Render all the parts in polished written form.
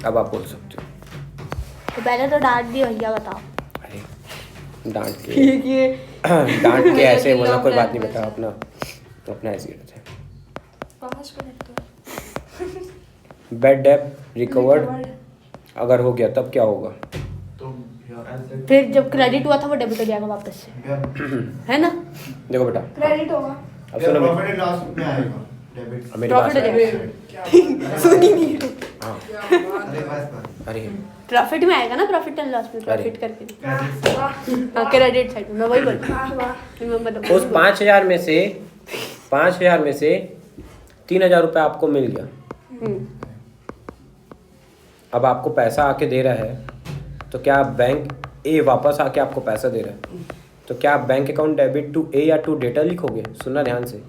अब आप बोल सकते हो। तो पहले तो डांट दी भैया, बताओ। अरे डांट के डांट के ऐसे बोलना कोई बात नहीं बेटा, अपना अपना ऐसे रहता है। बैड डेब्ट रिकवर्ड अगर हो गया तब क्या होगा? फिर जब क्रेडिट हुआ था वो डेबिट हो जाएगा वापस से, है ना? देखो बेटा, क्रेडिट होगा, अब सुनो प्रॉफिट एंड लॉस में आएगा डेबिट। मेरी बात प्रॉफिट हो सुनो। जाएगा। सुनी नहीं। हाँ अरे बस अरे प्रॉफिट में आएगा ना, प्रॉफिट एंड लॉस में, प्रॉफिट करके क्रेडिट साइड में, मैं वही बोल उस 5,000 में से 3,000 रुपये आपको मिल गया। अब आपको पैसा आके दे रहा है, तो क्या बैंक ए वापस आके आपको पैसा दे रहा है, तो क्या आप बैंक अकाउंट डेबिट टू ए या टू डेटा लिखोगे? सुनना ध्यान से।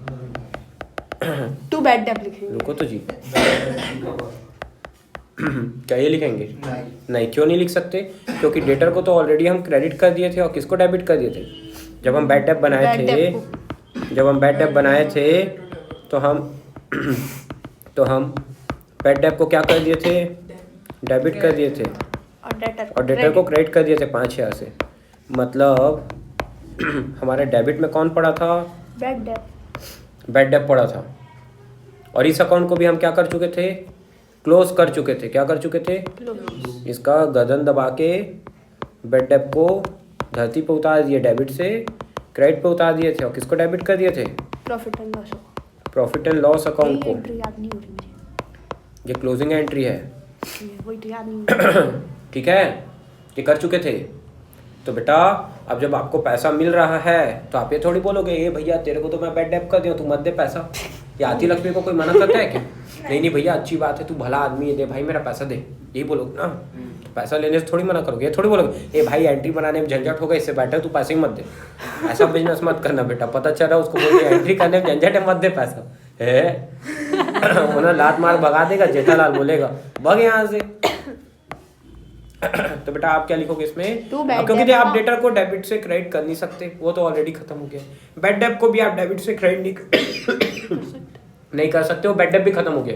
टू बैड डेब्ट लिखेंगे। रुको तो जी। क्या ये लिखेंगे? नहीं, क्यों नहीं लिख सकते? क्योंकि डेटर को तो ऑलरेडी हम क्रेडिट कर दिए थे, और किसको डेबिट कर दिए थे? जब हम बैड डेब्ट बनाए थे तो हम बैड डेब्ट को क्या कर दिए थे? डेबिट कर दिए थे, और डेटर को क्रेडिट कर दिए थे 5,000 से। मतलब हमारे डेबिट में कौन पड़ा था? बैड डेब्ट पड़ा था। और इस अकाउंट को भी हम क्या कर चुके थे? क्लोज कर चुके थे। क्या कर चुके थे? इसका गर्दन दबा के बैड डेब्ट को धरती पे उतार दिए, डेबिट से क्रेडिट पे उतार दिए थे। और किसको डेबिट कर दिए थे? प्रॉफिट एंड लॉस अकाउंट को। याद नहीं हो रही मुझे, ये क्लोजिंग एंट्री है, वही तो याद नहीं। ठीक है? ये कर चुके थे। तो बेटा अब जब आपको पैसा मिल रहा है तो आप ये थोड़ी बोलोगे ए भैया तेरे को तो मैं बैड डेब्ट कर दिया, तू मत दे पैसा। ये आती लक्ष्मी को कोई मना करता है क्या? नहीं भैया अच्छी बात है, तू भला आदमी है, दे भाई मेरा पैसा दे, यही बोलोगे ना। तो पैसा लेने से थोड़ी मना करोगे, ये थोड़ी बोलोगे ए भाई एंट्री बनाने में झंझट होगा, इससे बेटर तू पैसे ही मत दे। ऐसा बिजनेस मत करना बेटा। पता चल रहा है उसको बोलिए एंट्री करने में झंझट है, मत दे पैसा है। उन्हें लात मार भगा देगा, जेठालाल बोलेगा भग यहाँ से। तो बेटा आप क्या लिखोगे इसमें? अब क्योंकि आप डेटर को डेबिट से क्रेडिट कर नहीं सकते, वो तो ऑलरेडी खत्म हो गया। बैड डेब्ट को भी आप डेबिट से क्रेडिट नहीं कर सकते हो, बैड डेब्ट भी खत्म हो गया।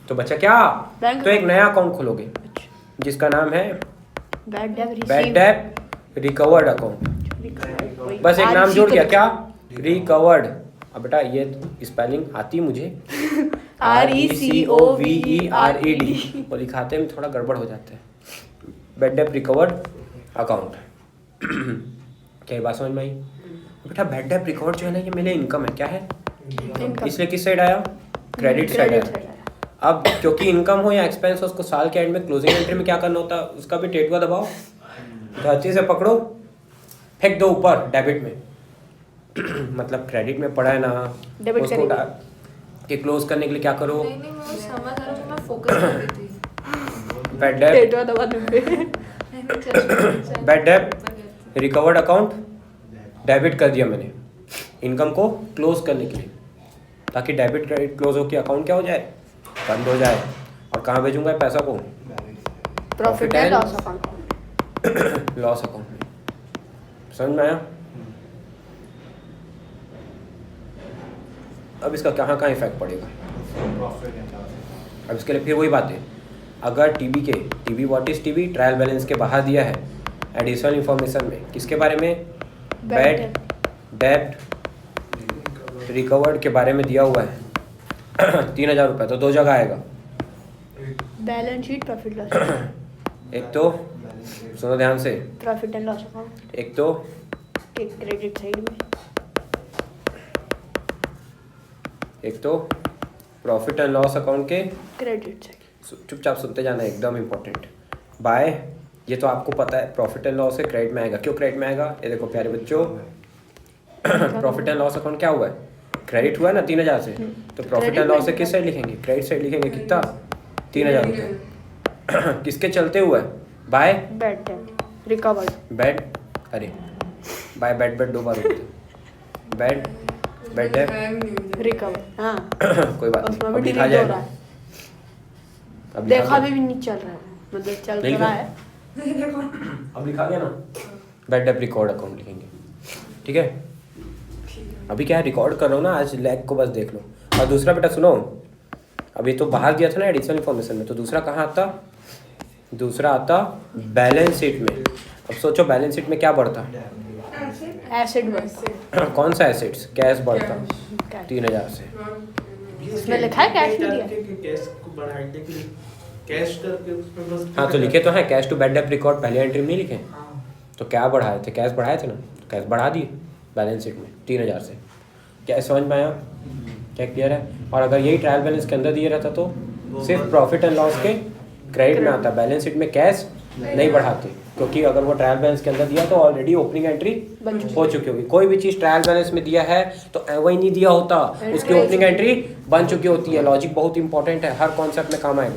तो बच्चा क्या? तो एक नया अकाउंट खोलोगे जिसका नाम है बैड डेब्ट रिकवर्ड अकाउंट। बस एक नाम जोड़ गया, क्या? रिकवर्ड। अब बेटा ये स्पेलिंग आती मुझे, RECOVERED, और लिखाते में थोड़ा गड़बड़ हो जाता है। बैड डेब्ट रिकवर्ड अकाउंट। क्या बात समझ में आई? बेटा बैड डेब्ट रिकवर्ड जो है ना, ये मेरे इनकम है। क्या है? इसलिए किस साइड आया? क्रेडिट साइड आया। अब क्योंकि इनकम हो या एक्सपेंस हो, उसको साल के एंड में क्लोजिंग एंट्री में क्या करना होता है? उसका भी टेटुआ दबाओ, धरती से पकड़ो, फेंक दो ऊपर डेबिट में। मतलब क्रेडिट में पड़ा है ना, उसको कि क्लोज करने के लिए क्या करो? बैड डेब्ट रिकवर्ड अकाउंट डेबिट कर दिया मैंने, इनकम को क्लोज करने के लिए, ताकि डेबिट क्रेडिट क्लोज हो के अकाउंट क्या हो जाए? बंद हो जाए। और कहाँ भेजूंगा पैसा को? प्रॉफिट एंड लॉस अकाउंट में। समझ में आया? अब इसका कहाँ कहाँ इफेक्ट पड़ेगा? अब इसके लिए फिर वही बात है, अगर TB what is TB trial balance के बाहर दिया है एडिशनल इंफॉर्मेशन में, किसके बारे में? बैड डेब्ट रिकवर्ड के बारे में दिया हुआ है 3,000 रुपये, तो दो जगह आएगा, बैलेंस शीट, प्रॉफिट लॉस। एक तो सुनो ध्यान से, प्रॉफिट एंड लॉस अकाउंट, एक तो क्रेडिट साइड में, एक तो प्रॉफिट एंड लॉस अकाउंट के क्रेडिट साइड। चुपचाप सुनते जाना, एकदम इंपॉर्टेंट। बाय ये तो आपको पता है प्रॉफिट एंड लॉस से क्रेडिट में आएगा। क्यों क्रेडिट में आएगा? ये देखो प्यारे बच्चों, प्रॉफिट एंड लॉस अकाउंट क्या हुआ है? क्रेडिट हुआ है ना 3,000 से, तो प्रॉफिट एंड लॉस से किस साइड लिखेंगे? क्रेडिट साइड लिखेंगे। कितना? 3,000 रुपये। किसके चलते हुआ है? बाय बैड डेब्ट रिकवर्ड। बैड अरे बाय बैड दो बार होते बैड डेब्ट रिकवर। हाँ कोई बात उसमें नहीं, भी अब लिखा डिलीट हो रहा जाए। है। अब देखा भी नहीं चल रहा है, मतलब चल नहीं रहा है। अब लिखा गया ना, बैड डेब्ट रिकॉर्ड अकाउंट लिखेंगे। ठीक है? अभी क्या है, रिकॉर्ड कर रहा हूँ ना, आज लैग को बस देख लो। और दूसरा बेटा सुनो, अभी तो बाहर दिया था ना एडिशनल इन्फॉर्मेशन में, तो दूसरा कहाँ आता? दूसरा आता बैलेंस शीट में। अब सोचो बैलेंस शीट में क्या बढ़ता? एसिड बढ़ता। कौन सा एसेट्स? कैश बढ़ता 3000 से। इसमें लिखा है कैश में दिया? कैश को बढ़ाने के लिए कैश करके उसमें बस हाँ तो लिखे तो हैं cash to bad debt record, पहले एंट्री में नहीं लिखे? हाँ। तो क्या बढ़ाए थे? कैश बढ़ाए थे ना, तो कैश बढ़ा दिए बैलेंस शीट में 3000 से। क्या समझ में आया? क्या क्लियर है? और अगर यही ट्रायल बैलेंस के अंदर दिए रहता तो सिर्फ प्रॉफिट एंड लॉस के क्रेडिट में आता, बैलेंस शीट में कैश नहीं बढ़ाते, क्योंकि अगर वो ट्रायल बैलेंस के अंदर दिया तो ऑलरेडी ओपनिंग एंट्री हो चुकी होगी। कोई भी चीज़ ट्रायल बैलेंस में दिया है तो वही नहीं दिया होता, उसकी ओपनिंग एंट्री बन चुकी होती है। लॉजिक बहुत इंपॉर्टेंट है, हर कॉन्सेप्ट में काम आएगा।